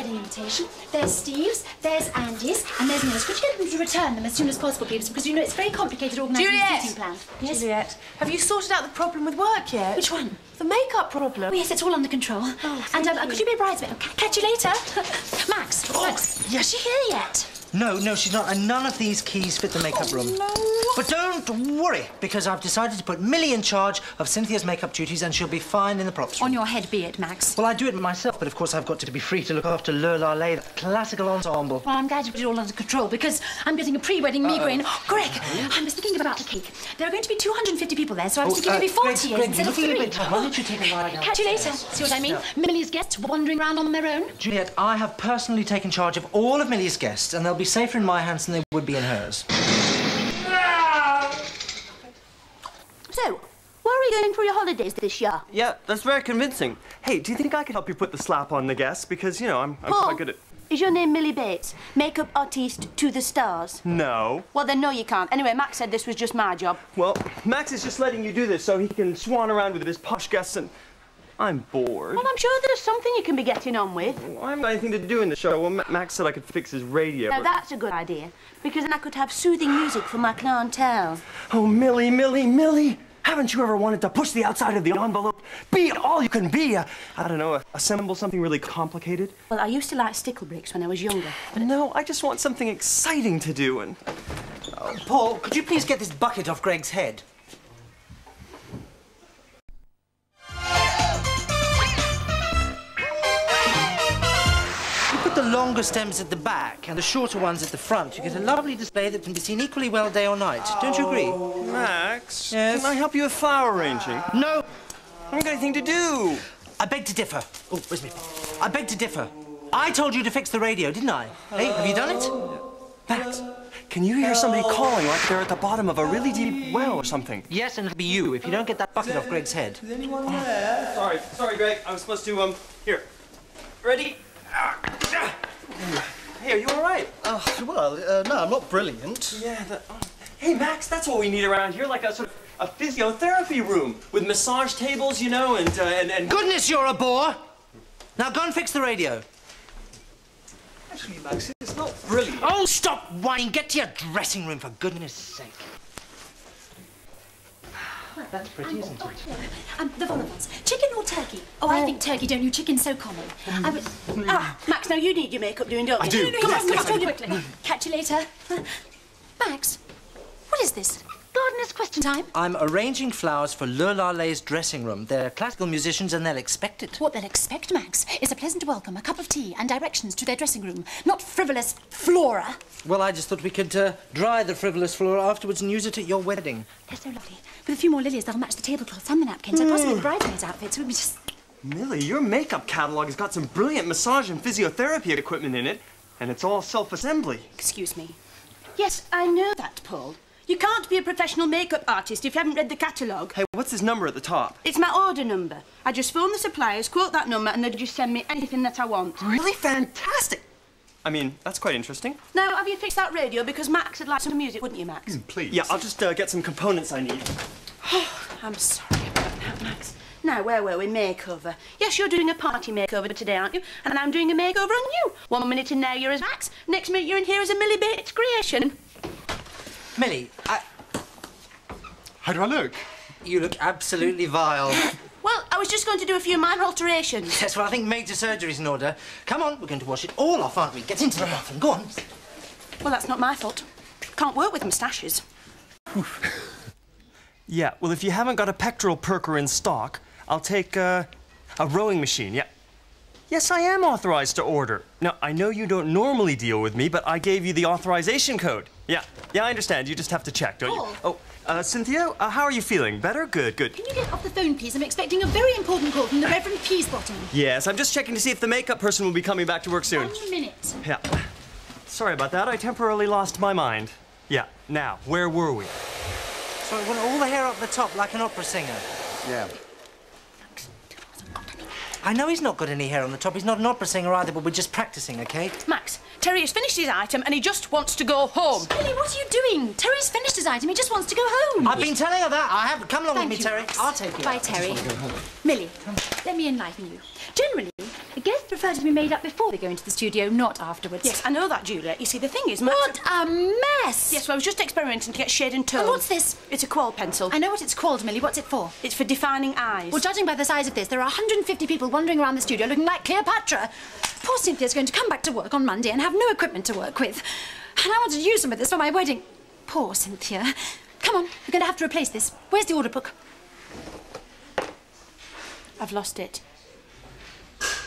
wedding invitation. There's Steve's, there's Andy's, and there's Neil's. Could you get them to return them as soon as possible, please? Because you know it's very complicated organising a seating plan. Yes? Juliet, have you sorted out the problem with work yet? Which one? The makeup problem. Oh, yes, it's all under control. Oh, and could you be a bridesmaid? Catch you later. Max. Oh, Max. yes. Is she here yet? No, she's not. And none of these keys fit the makeup room. No. But don't worry, because I've decided to put Millie in charge of Cynthia's makeup duties, and she'll be fine in the props room. On your head be it, Max. Well, I do it myself, but of course I've got to be free to look after Le Lale, the classical ensemble. Well, I'm glad you put it all under control, because I'm getting a pre-wedding migraine. Oh, Greg, I was thinking about the cake. There are going to be 250 people there, so I was thinking maybe 40 Greg, instead you're of 3. looking a bit tired. Why don't you take a ride out? Catch you later. See what I mean? Yeah. Millie's guests wandering around on their own. Juliet, I have personally taken charge of all of Millie's guests, and they'll be safer in my hands than they would be in hers. So, where are you going for your holidays this year? Yeah, that's very convincing. Hey, do you think I could help you put the slap on the guests? Because, you know, I'm Paul, quite good at... Is your name Millie Bates? Makeup artiste to the stars? No. Well, then no, you can't. Anyway, Max said this was just my job. Well, Max is just letting you do this so he can swan around with his posh guests and... I'm bored. Well, I'm sure there's something you can be getting on with. Well, I haven't got anything to do in the show. Well, Max said I could fix his radio. Now, but... that's a good idea, because then I could have soothing music for my clientele. Oh, Millie! Haven't you ever wanted to push the outside of the envelope? Be all you can be. I don't know, assemble something really complicated? Well, I used to like stickle bricks when I was younger. But no, I just want something exciting to do and... Paul, could you please get this bucket off Greg's head? The longer stems at the back and the shorter ones at the front, you get a lovely display that can be seen equally well day or night. Don't you agree? Max, yes? Can I help you with flower arranging? No. I haven't got anything to do. I beg to differ. Oh, where's me? I beg to differ. I told you to fix the radio, didn't I? Hey, have you done it? Max, can you hear somebody calling like they're at the bottom of a really deep well or something? Yes, and it'll be you if you don't get that bucket off Greg's head. Is anyone there? Sorry, Greg. I was supposed to, here. Ready? Hey, are you all right? No, I'm not brilliant. Yeah, Hey, Max, that's what we need around here, like a sort of a physiotherapy room with massage tables, you know, and... Goodness, you're a bore! Now go and fix the radio. Actually, Max, it's not brilliant. Oh, stop whining! Get to your dressing room, for goodness sake. That's pretty, isn't it? The vol-au-vents. Chicken or turkey? Oh, I think turkey, don't you? Chicken's so common. Max, now you need your makeup doing, don't you? I do. Come on, quickly. Catch you later. Max, what is this? Gardener's question time? I'm arranging flowers for Le Lale's dressing room. They're classical musicians and they'll expect it. What they'll expect, Max, is a pleasant welcome, a cup of tea and directions to their dressing room, not frivolous flora. Well, I just thought we could dry the frivolous flora afterwards and use it at your wedding. They're so lovely. With a few more lilies, they'll match the tablecloths and the napkins and possibly the bridesmaids' outfits. It would be just... Millie, your makeup catalog has got some brilliant massage and physiotherapy equipment in it, and it's all self-assembly. Excuse me. Yes, I know that, Paul. You can't be a professional makeup artist if you haven't read the catalogue. Hey, what's this number at the top? It's my order number. I just phone the suppliers, quote that number, and they just send me anything that I want. Really fantastic! I mean, that's quite interesting. Now, have you fixed that radio? Because Max would like some music, wouldn't you, Max? Please. Yeah, I'll just get some components I need. I'm sorry about that, Max. Now, where were we? Makeover. Yes, you're doing a party makeover today, aren't you? And I'm doing a makeover on you. 1 minute in there, you're as Max. Next minute, you're in here as a Millie Bates creation. Millie, How do I look? you look absolutely vile. Well, I was just going to do a few minor alterations. Yes, well, I think major surgery's in order. Come on, we're going to wash it all off, aren't we? Get into the bathroom, go on. Well, that's not my fault. Can't work with moustaches. Yeah, well, if you haven't got a pectoral perker in stock, I'll take a rowing machine, yeah. Yes, I am authorized to order. Now, I know you don't normally deal with me, but I gave you the authorization code. Yeah, I understand. You just have to check, don't you? Oh, Cynthia, how are you feeling? Better? Good. Can you get off the phone, please? I'm expecting a very important call from the Reverend Peasbottom. Yes, I'm just checking to see if the makeup person will be coming back to work soon. 1 minute. Yeah. Sorry about that. I temporarily lost my mind. Yeah, now, where were we? So I want all the hair up the top like an opera singer. Yeah. I know he's not got any hair on the top. He's not an opera singer either, but we're just practicing, OK? Max, Terry has finished his item and he just wants to go home. Millie, what are you doing? Terry's finished his item. He just wants to go home. I've been telling her that. I have. Come along Thank with me, you, Terry. Max. I'll take you. Bye, Terry. Millie, let me enlighten you. Generally, the guests prefer to be made up before they go into the studio, not afterwards. Yes, I know that, Juliet. You see, the thing is... What a mess! Yes, well, I was just experimenting to get shade and tone. And what's this? It's a quell pencil. I know what it's called, Millie. What's it for? It's for defining eyes. Well, judging by the size of this, there are 150 people wandering around the studio looking like Cleopatra. Poor Cynthia's going to come back to work on Monday and have no equipment to work with. And I wanted to use some of this for my wedding. Poor Cynthia. Come on, we're going to have to replace this. Where's the order book? I've lost it.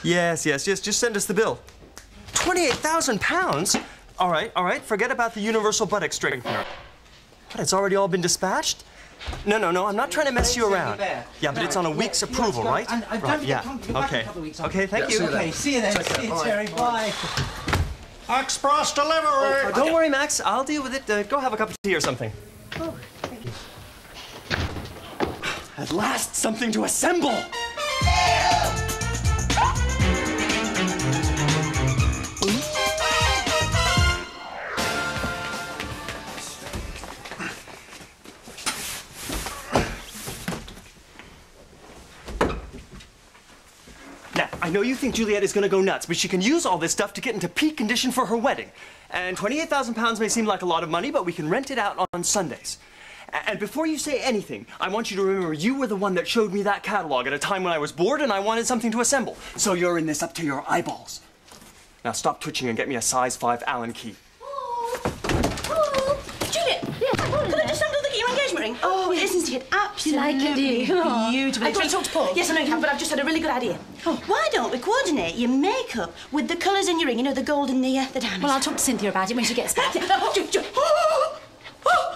Yes, just send us the bill. £28,000? All right, forget about the universal buttocks strengthener. What, it's already all been dispatched? No, I'm not trying to mess you around. Yeah, but it's on a week's approval, right? Right, yeah. Okay. Okay, thank you. Okay, see you then. See you, Terry. Bye. Express delivery. Don't worry, Max. I'll deal with it. Go have a cup of tea or something. Oh, thank you. At last, something to assemble! Now, I know you think Juliet is going to go nuts, but she can use all this stuff to get into peak condition for her wedding. And £28,000 may seem like a lot of money, but we can rent it out on Sundays. And before you say anything, I want you to remember you were the one that showed me that catalog at a time when I was bored and I wanted something to assemble. So you're in this up to your eyeballs. Now stop twitching and get me a size 5 Allen key. Juliet! Yes, Can I just handle the your engagement ring? Oh, isn't it absolutely beautiful? I've got to talk to Paul. Yes, I know you have, but I've just had a really good idea. Oh. Why don't we coordinate your makeup with the colours in your ring? You know, the gold and the diamonds. Well, I'll talk to Cynthia about it when she gets back.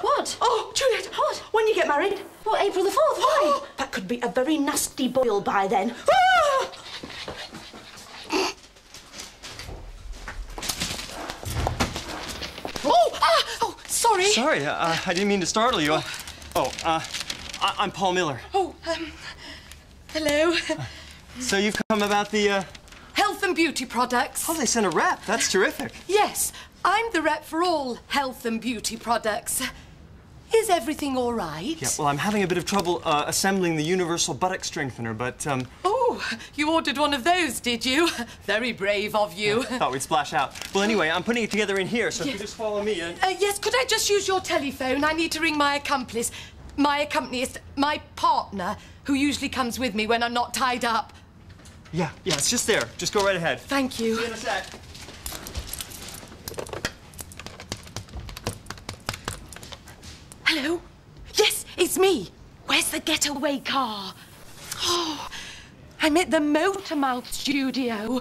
What? Oh, Juliet. What? When you get married? Well, April the 4th. Why? That could be a very nasty boil by then. Oh, sorry. Sorry, I didn't mean to startle you. I'm Paul Miller. Oh, hello. So you've come about the, Health and beauty products. Oh, they sent a rep. That's terrific. Yes, I'm the rep for all health and beauty products. Is everything all right? Yeah, well, I'm having a bit of trouble assembling the universal buttock strengthener, but, Oh, you ordered one of those, did you? Very brave of you. Thought we'd splash out. Well, anyway, I'm putting it together in here, so if you just follow me. Yes, could I just use your telephone? I need to ring my accomplice, my partner, who usually comes with me when I'm not tied up. Yeah, it's just there. Just go right ahead. Thank you. See you in a sec. Hello? Yes, it's me. Where's the getaway car? Oh, I'm at the Motormouth studio.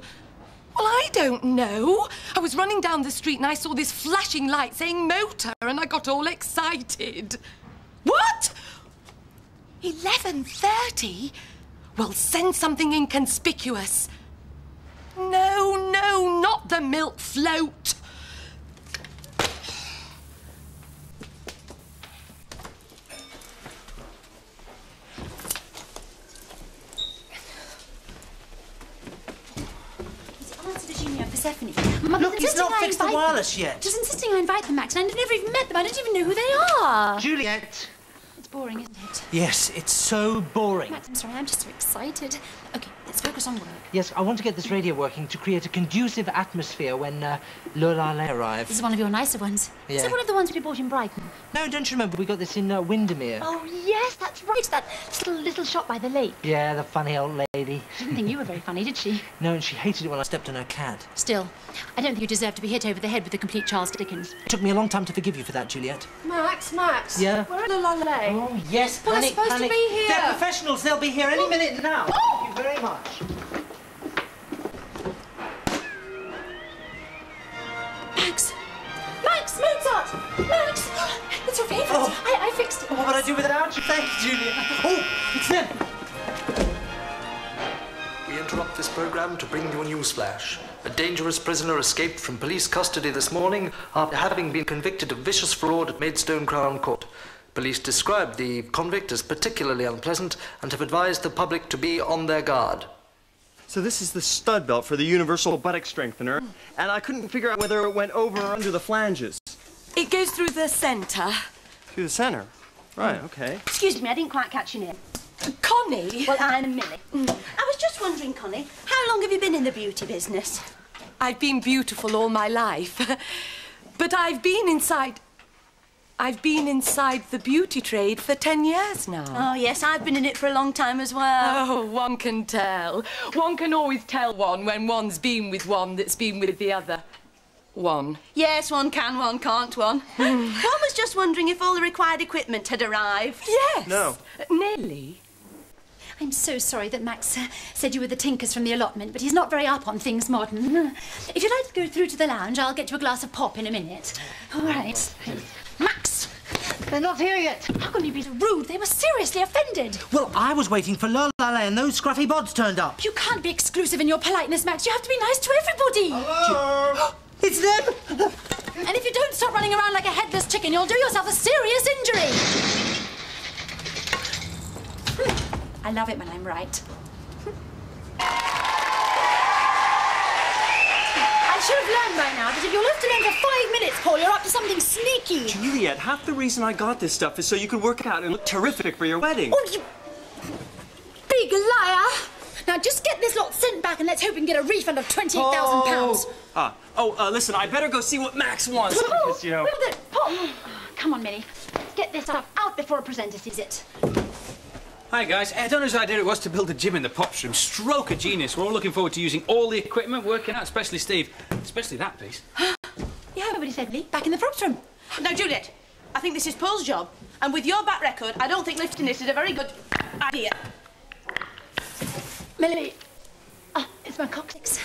Well, I don't know. I was running down the street and I saw this flashing light saying motor and I got all excited. What? 11:30? Well, send something inconspicuous. No, not the milk float. Persephone. Look, he's not fixed the wireless yet. Just insisting I invite them, Max, and I've never even met them. I don't even know who they are. Juliet. It's boring, isn't it? Yes, it's so boring. Max, I'm sorry, I'm just so excited. OK, let's focus on work. Yes, I want to get this radio working to create a conducive atmosphere when Lola arrives. This is one of your nicer ones. Yeah. Is it one of the ones we bought in Brighton? No, don't you remember? We got this in Windermere. Oh, yes, that's right. That little shop by the lake. Yeah, the funny old lady. She didn't think you were very funny, did she? No, and she hated it when I stepped on her cat. Still, I don't think you deserve to be hit over the head with a complete Charles Dickens. It took me a long time to forgive you for that, Juliet. Max. Yeah? We're at the long lake. Oh, yes, Well, panic, they're supposed to be here. They're professionals. They'll be here any minute now. Thank you very much. Max, Mozart! Max! It's your favourite. Oh. I fixed it. What would I do without you? Thank you, Juliet. Oh, it's them. We interrupt this program to bring you a news flash. A dangerous prisoner escaped from police custody this morning after having been convicted of vicious fraud at Maidstone Crown Court. Police described the convict as particularly unpleasant and have advised the public to be on their guard. So this is the stud belt for the universal buttock strengthener, and I couldn't figure out whether it went over or under the flanges. It goes through the centre. Through the center. Right, okay. Excuse me, I didn't quite catch your name. Connie. Well, I'm Millie. I was just wondering, Connie, how long have you been in the beauty business? I've been beautiful all my life. But I've been inside the beauty trade for 10 years now. Oh, yes, I've been in it for a long time as well. Oh, one can tell. One can always tell one when one's been with one that's been with the other. One. Yes, one can, one can't, one. One was just wondering if all the required equipment had arrived. Yes. No. Nearly. I'm so sorry that Max said you were the Tinkers from the allotment, but he's not very up on things modern. If you'd like to go through to the lounge, I'll get you a glass of pop in a minute. All right. Max! They're not here yet. How can you be so rude? They were seriously offended. Well, I was waiting for Lola and those scruffy bods turned up. You can't be exclusive in your politeness, Max. You have to be nice to everybody. Hello? It's them! And if you don't stop running around like a headless chicken, you'll do yourself a serious injury. I love it when I'm right. I should have learned by now that if you're left alone for 5 minutes, Paul, you're up to something sneaky. Juliet, half the reason I got this stuff is so you could work out and look terrific for your wedding. Oh, you big liar! Now just get this lot sent back and let's hope we can get a refund of £28,000. Listen, I better go see what Max wants. Because, you know... Paul! Come on, Millie. Let's get this stuff out before a presenter sees it. Hi guys, I don't know whose idea it was to build a gym in the Pops room. Stroke of genius. We're all looking forward to using all the equipment, working out, especially Steve. Especially that piece. Yeah, nobody said Lee. Back in the props room. Now, Juliet, I think this is Paul's job, and with your back record, I don't think lifting this is a very good idea. Millie. Oh, it's my coccyx.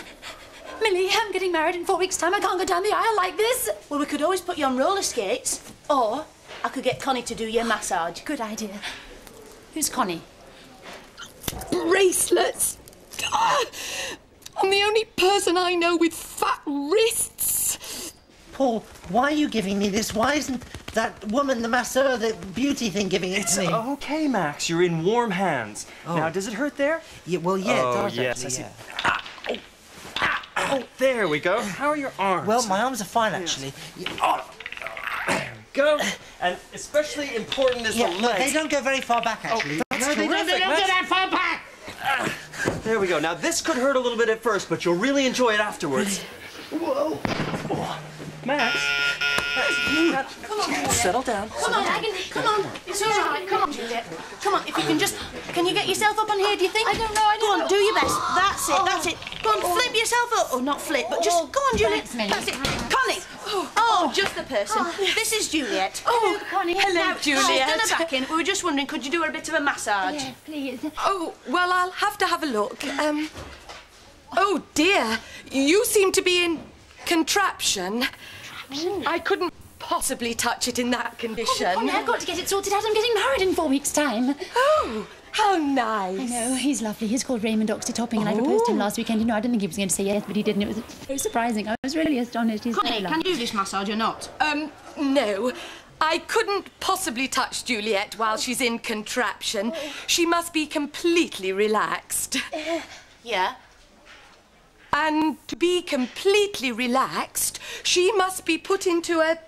Millie, I'm getting married in 4 weeks' time. I can't go down the aisle like this. Well, we could always put you on roller skates, or I could get Connie to do your massage. Good idea. Who's Connie? Bracelets. I'm the only person I know with fat wrists. Paul, why are you giving me this? Why isn't that woman, the masseur, the beauty thing, giving it to me? Okay, Max, you're in warm hands. Oh. Now, does it hurt there? Yeah, well, yeah, Oh, it does, yes, actually, I see. yeah. There we go. How are your arms? Well, my arms are fine, actually. Go. And especially important is Yeah, the look, legs. they don't go very far back, actually. That's no, they don't terrific, go Max. that far back! There we go. Now, this could hurt a little bit at first, but you'll really enjoy it afterwards. Whoa. Oh. Max. Come on, Juliet. Settle down. Come on, come on. It's all right. Come on, Juliet. Come on, if you can just... Can you get yourself up on here, do you think? I don't know, Go on, do your best. That's it, that's it. Go on, flip yourself up. Oh, not flip, but just... Go on, Juliet. Thanks, Millie. That's it. Connie. Oh, just the person. This is Juliet. Oh, Connie. Now, Hello, she's Juliet. done her back in. We were just wondering, could you do her a bit of a massage? Yeah, please. Oh, well, I'll have to have a look. Oh, dear. You seem to be in contraption. I couldn't possibly touch it in that condition. Connie, I've got to get it sorted out. I'm getting married in 4 weeks' time. Oh, how nice. I know, he's lovely. He's called Raymond Oxley Topping, and I proposed to him last weekend. You know, I didn't think he was going to say yes, but he did, and it was so surprising. I was really astonished. He's Connie, so can lovely. you do this massage or not? No. I couldn't possibly touch Juliet while she's in contraption. She must be completely relaxed. Yeah. And to be completely relaxed, she must be put into a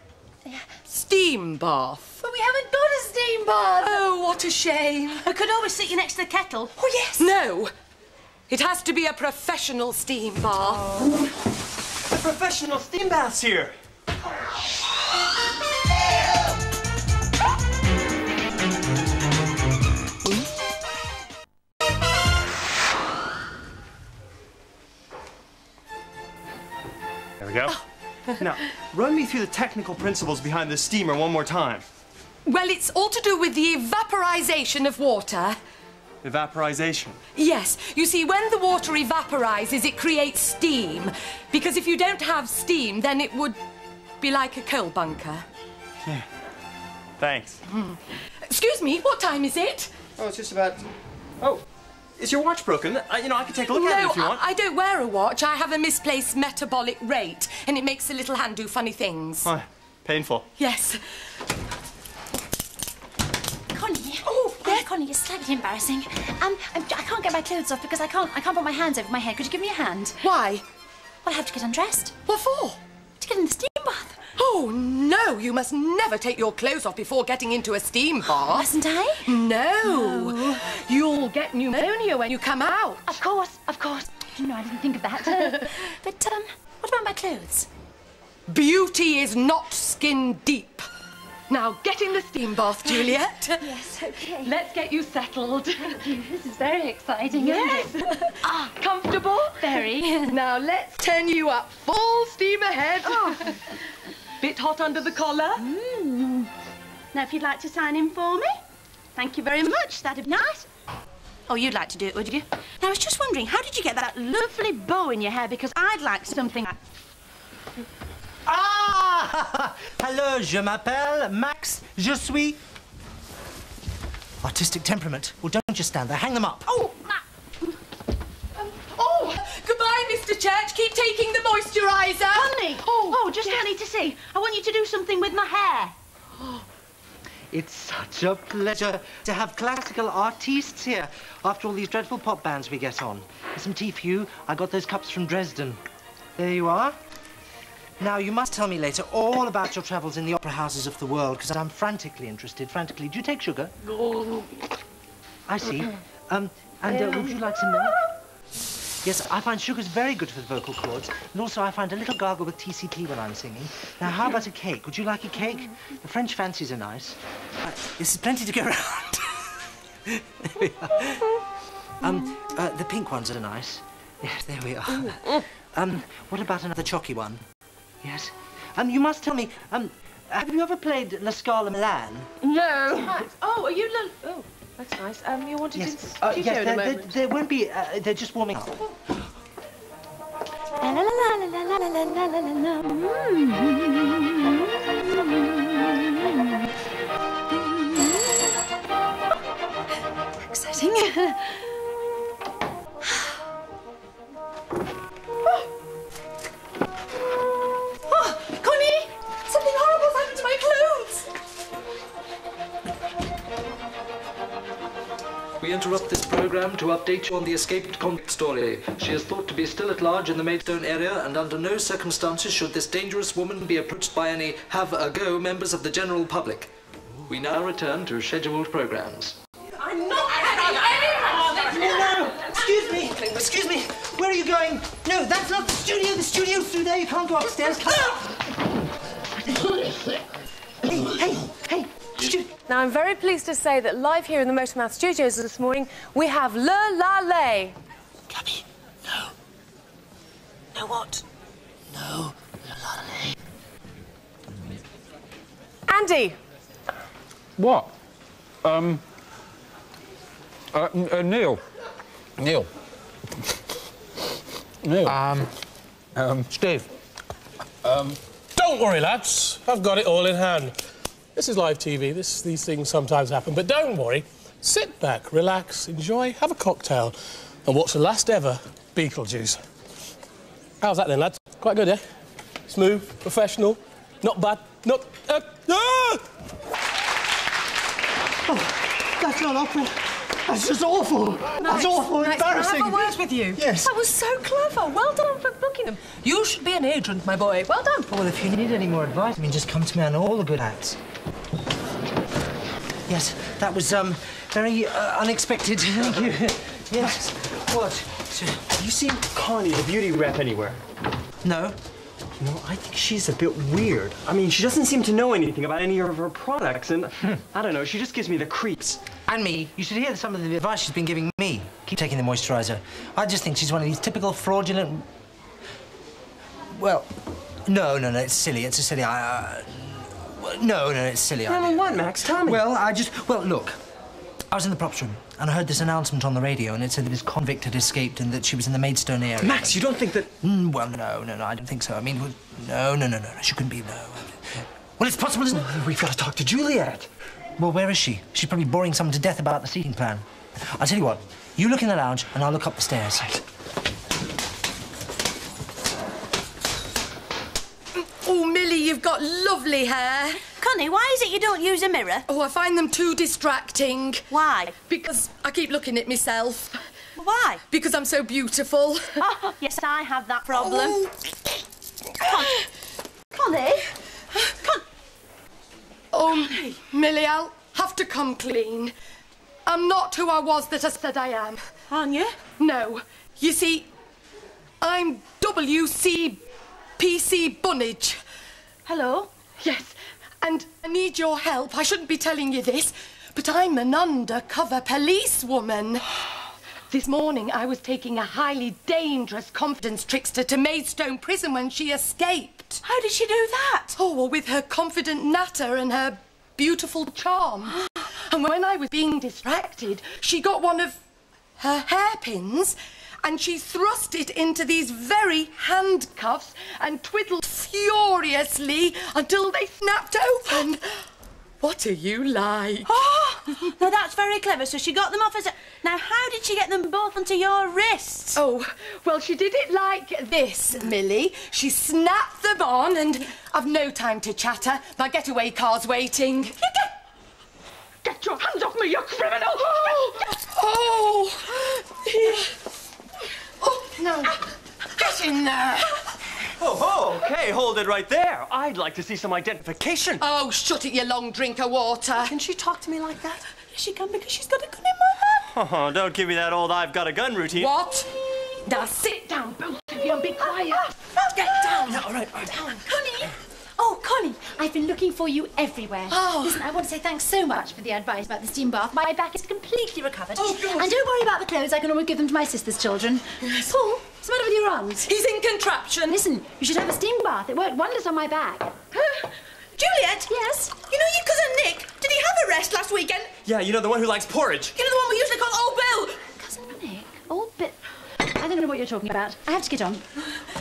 steam bath. But we haven't got a steam bath. Oh, what a shame. I could always sit you next to the kettle. Oh, yes. No. It has to be a professional steam bath. The professional steam bath's here. There we go. Now, run me through the technical principles behind the steamer one more time. Well, it's all to do with the evaporization of water. Evaporization. Yes. You see, when the water evaporizes, it creates steam. Because if you don't have steam, then it would be like a coal bunker. Yeah. Thanks. Excuse me, what time is it? Oh, it's just about... Oh, is your watch broken? I can take a look at it if you want. I don't wear a watch. I have a misplaced metabolic rate, and it makes the little hand do funny things. Oh, painful. Yes. Connie. Oh, yes. Connie, it's slightly embarrassing. I can't get my clothes off because I can't put my hands over my head. Could you give me a hand? Why? Well, I have to get undressed. What for? To get in the steam bath. Oh, no, you must never take your clothes off before getting into a steam bath. Mustn't I? No. You'll get pneumonia when you come out. Of course. No, I didn't think of that. But, what about my clothes? Beauty is not skin deep. Now, get in the steam bath, Juliet. Yes, OK. Let's get you settled. Thank you. This is very exciting, Yes. isn't it? Comfortable? Very. Now, let's turn you up full steam ahead. Bit hot under the collar. Now, if you'd like to sign in for me. Thank you very much. That'd be nice. Oh, you'd like to do it, would you? Now, I was just wondering, how did you get that lovely bow in your hair? Because I'd like something like... Ah! Hello, je m'appelle Max. Je suis... Artistic temperament. Well, don't just stand there. Hang them up. Oh, goodbye, Mr. Church. Keep taking the moisturiser. Honey! Oh, just honey to see. I want you to do something with my hair. It's such a pleasure to have classical artistes here after all these dreadful pop bands we get on. Here's some tea for you. I got those cups from Dresden. There you are. Now, you must tell me later all about your travels in the opera houses of the world, because I'm frantically interested. Frantically. Do you take sugar? I see. Would you like some milk? Yes, I find sugar's very good for the vocal cords, and also I find a little gargle with TCT when I'm singing. Now, how about a cake? Would you like a cake? The French fancies are nice. This is plenty to go around. There we are. The pink ones are nice. Yes, there we are. What about another chalky one? Yes. You must tell me, have you ever played La Scala Milan? No. Oh, are you... Oh, that's nice. You wanted Yes. to studio in a moment. There won't be... they're just warming up. La la la la la la la la la la. Exciting. Connie! Something horrible's happened to my clothes! We interrupt this program to update you on the escaped convict story. She is thought to be still at large in the Maidstone area, and under no circumstances should this dangerous woman be approached by any have-a-go members of the general public. We now return to scheduled programs. I'm not having any No! Excuse me! Excuse me! Where are you going? No, that's not the studio! The studio's through there! You can't go upstairs! Come Hey! Now, I'm very pleased to say that live here in the Motormouth Studios this morning, we have Le La Lay. Gabby, no. No what? No, La Lay. Andy. What? Neil. Steve. Don't worry, lads. I've got it all in hand. This is live TV. These things sometimes happen. But don't worry. Sit back, relax, enjoy, have a cocktail, and watch the last ever Beetlejuice. How's that then, lads? Quite good, eh? Smooth, professional, not bad, not... Oh, that's not opera. That's just awful. That's awful, embarrassing. Can I have a word with you? Yes. That was so clever. Well done for booking them. You should be an agent, my boy. Well done. Well, if you need any more advice, just come to me. I know all the good acts. Yes, that was, very unexpected. Thank you. Yes. What? Have you seen Connie, the beauty rep, anywhere? No. No, I think she's a bit weird. I mean, she doesn't seem to know anything about any of her products, and I don't know, she just gives me the creeps. And me. You should hear some of the advice she's been giving me. Keep taking the moisturiser. I just think she's one of these typical fraudulent... Well, no, it's silly. It's a silly... No, it's silly. No, what, Max? Tell me. Well, Well, look. I was in the props room, and I heard this announcement on the radio, and it said that this convict had escaped and that she was in the Maidstone area. Max, you don't think that... Well, no, I don't think so. I mean, no, she couldn't be, no. Well, it's possible, isn't it? We've got to talk to Juliet. Well, where is she? She's probably boring someone to death about the seating plan. I'll tell you what, you look in the lounge, and I'll look up the stairs. Right. Oh, Millie, you've got lovely hair. Connie, why is it you don't use a mirror? Oh, I find them too distracting. Why? Because I keep looking at myself. Why? Because I'm so beautiful. Oh, yes, I have that problem. Connie? Oh, Millie, I'll have to come clean. I'm not who I was that I said I am. Aren't you? No. You see, I'm WCPC Bunnage. Hello? Yes, and I need your help. I shouldn't be telling you this, but I'm an undercover policewoman. This morning, I was taking a highly dangerous confidence trickster to Maidstone Prison when she escaped. How did she do that? Oh, well, with her confident natter and her beautiful charm. And when I was being distracted, she got one of her hairpins and she thrust it into these very handcuffs and twiddled furiously until they snapped open. What are you like? Oh, now that's very clever. So she got them off as a... Now, how did she get them both onto your wrists? Oh, well, she did it like this, Millie. She snapped them on and I've no time to chatter. My getaway car's waiting. Get your hands off me, you criminal! Oh! Oh, no. Get in there! Oh, okay, hold it right there. I'd like to see some identification. Oh, shut it, you long drink of water. Can she talk to me like that? Yes, she can, because she's got a gun in my hand. Oh, don't give me that old I've got a gun routine. What? Now sit down, both of you, and be quiet. Get down. No, all right. Connie! Oh, Connie, I've been looking for you everywhere. Oh. Listen, I want to say thanks so much for the advice about the steam bath. My back is completely recovered. Oh, good. And don't worry about the clothes. I can always give them to my sister's children. Yes. Paul, what's the matter with your arms? He's in contraption. Listen, you should have a steam bath. It worked wonders on my back. Juliet? Yes? You know your cousin Nick? Did he have a rest last weekend? Yeah, you know, the one who likes porridge. You know the one we usually call Old Bill? Cousin Nick? Old bit... I don't know what you're talking about. I have to get on.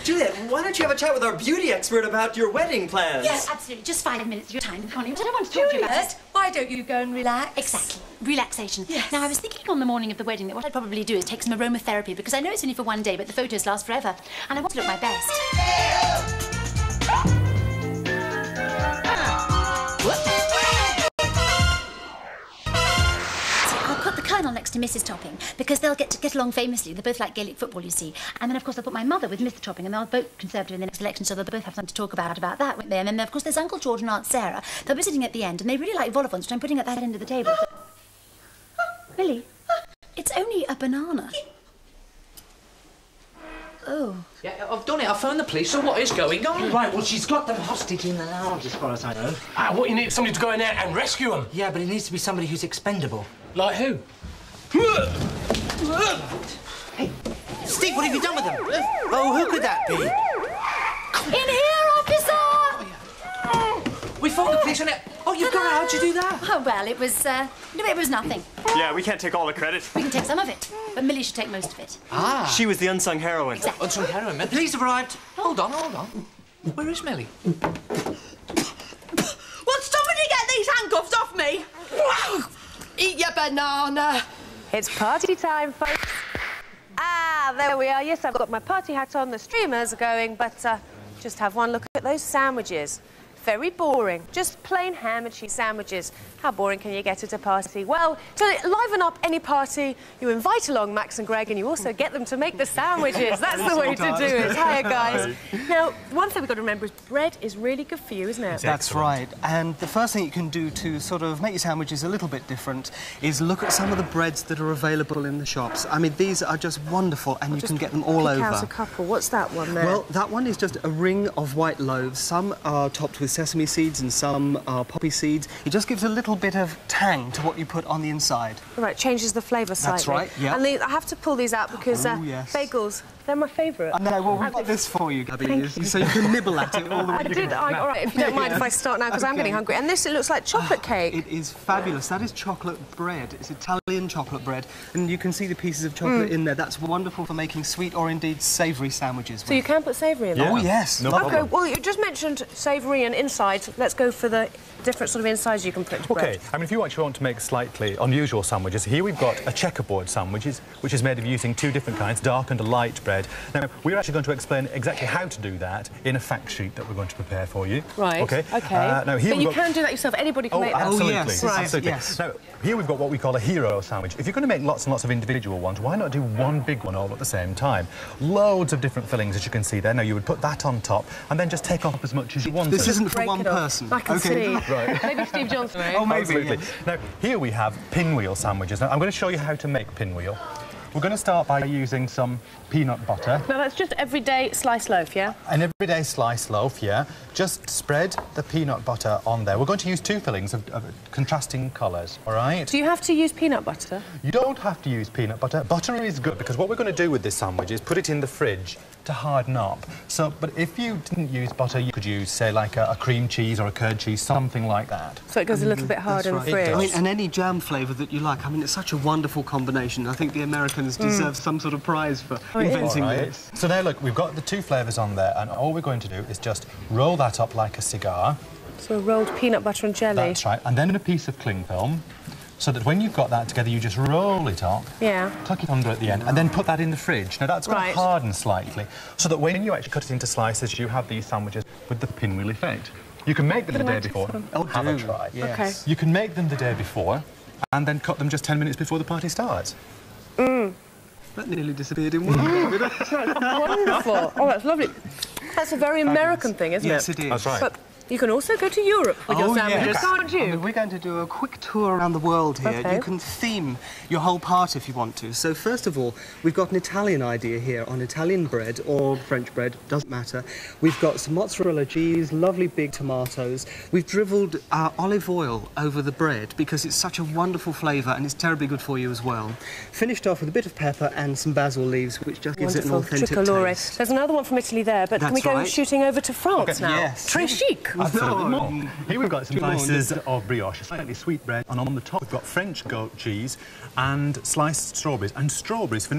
Juliet, why don't you have a chat with our beauty expert about your wedding plans? Yes, absolutely. Just 5 minutes of your time, Connie. But I don't want to talk to you about Juliet, it. why don't you go and relax? Exactly. Relaxation. Yes. Now, I was thinking on the morning of the wedding that what I'd probably do is take some aromatherapy because I know it's only for one day, but the photos last forever. And I want to look my best. I'll put the Colonel next to Mrs. Topping because they'll get along famously. They both like Gaelic football, you see. And then, of course, I'll put my mother with Mr. Topping and they'll both Conservative in the next election, so they'll both have something to talk about that, won't they? And then, of course, there's Uncle George and Aunt Sarah. They'll be sitting at the end and they really like vol au vents, which I'm putting at that end of the table. Millie, it's only a banana. Oh. Yeah, I've done it. I phoned the police, so what is going on? Right, well, she's got them hostage in the lounge, as far as I know. What, you need somebody to go in there and rescue them? Yeah, but it needs to be somebody who's expendable. Like who? Hey, Steve, what have you done with them? Oh, who could that be? In here, officer! We phoned the police on it. Oh, you've got it. How'd you do that? Oh, well, it was nothing. Yeah, we can't take all the credit. We can take some of it, but Millie should take most of it. Ah. She was the unsung heroine. Exactly. Unsung heroine. The police have arrived. Hold on. Where is Millie? Will somebody get these handcuffs off me? Eat your banana. It's party time, folks. Ah, there we are. Yes, I've got my party hat on. The streamers are going, but just have one look at those sandwiches. Very boring. Just plain ham and cheese sandwiches. How boring can you get at a party? Well, to liven up any party, you invite along Max and Greg and you also get them to make the sandwiches. That's the way to do it. Hiya, guys. Now, one thing we've got to remember is bread is really good for you, isn't it? That's right. And the first thing you can do to sort of make your sandwiches a little bit different is look at some of the breads that are available in the shops. I mean, these are just wonderful and you can get them all over. Out a couple. What's that one there? Well, that one is just a ring of white loaves. Some are topped with sesame seeds and some are poppy seeds. It just gives a little bit of tang to what you put on the inside. Right, changes the flavour slightly. That's right, yeah. And I have to pull these out because yes. bagels, they're my favourite. I know, well, we've got this for you, Gabby, so you can nibble at it all the way you can. All right, if you don't mind if I start now, because I'm getting hungry. And this, it looks like chocolate cake. It is fabulous. That is chocolate bread. It's Italian chocolate bread. And you can see the pieces of chocolate in there. That's wonderful for making sweet or indeed savoury sandwiches. So you can put savoury in there? Oh, yes. No problem. OK, well, you just mentioned savoury and inside. Let's go for the different sort of insides you can put into bread? OK, I mean, if you actually want to make slightly unusual sandwiches, here we've got a checkerboard sandwich, which is made of using two different kinds, dark and a light bread. Now, we're actually going to explain exactly how to do that in a fact sheet that we're going to prepare for you. Right, OK. Now, here but you can do that yourself. Anybody can make that. Absolutely. Yes. Right. Absolutely. Yes. Now, here we've got what we call a hero sandwich. If you're going to make lots and lots of individual ones, why not do one big one all at the same time? Loads of different fillings, as you can see there. Now, you would put that on top and then just take off as much as you want. This isn't for one person. I can see. Right. Maybe Steve Johnson, eh? Oh, maybe. Absolutely. Yes. Now, here we have pinwheel sandwiches. Now, I'm going to show you how to make pinwheel. We're going to start by using some peanut butter. Now, that's just everyday sliced loaf, yeah? An everyday sliced loaf, yeah. Just spread the peanut butter on there. We're going to use two fillings of contrasting colours, all right? Do you have to use peanut butter? You don't have to use peanut butter. Butter is good because what we're going to do with this sandwich is put it in the fridge to harden up. So, but if you didn't use butter, you could use, say, like a cream cheese or a curd cheese, something like that. So it goes a little bit harder in the fridge. I mean, and any jam flavour that you like. I mean, it's such a wonderful combination. I think the Americans deserve some sort of prize for inventing this. So now, look, we've got the two flavours on there, and all we're going to do is just roll that up like a cigar. So a rolled peanut butter and jelly. That's right. And then a piece of cling film, so that when you've got that together, you just roll it up, tuck it under at the end, and then put that in the fridge. Now, that's going to harden slightly, so that when you actually cut it into slices, you have these sandwiches with the pinwheel effect. You can make them the day before. Have a try. Yes. Okay. You can make them the day before, and then cut them just 10 minutes before the party starts. That nearly disappeared in one. Wonderful. Oh, that's lovely. That's a very American thing, isn't it? Yes, it is. That's right. But you can also go to Europe with your sandwiches, can't you? I mean, we're going to do a quick tour around the world here. Okay. You can theme your whole part if you want to. So first of all, we've got an Italian idea here on Italian bread or French bread, doesn't matter. We've got some mozzarella cheese, lovely big tomatoes. We've dribbled olive oil over the bread because it's such a wonderful flavour and it's terribly good for you as well. Finished off with a bit of pepper and some basil leaves, which just gives it an authentic taste. There's another one from Italy there, but can we go shooting over to France now? Yes. Très chic. Absolutely. Here we've got some slices of brioche, slightly sweet bread, and on the top we've got French goat cheese and sliced strawberries. And strawberries, for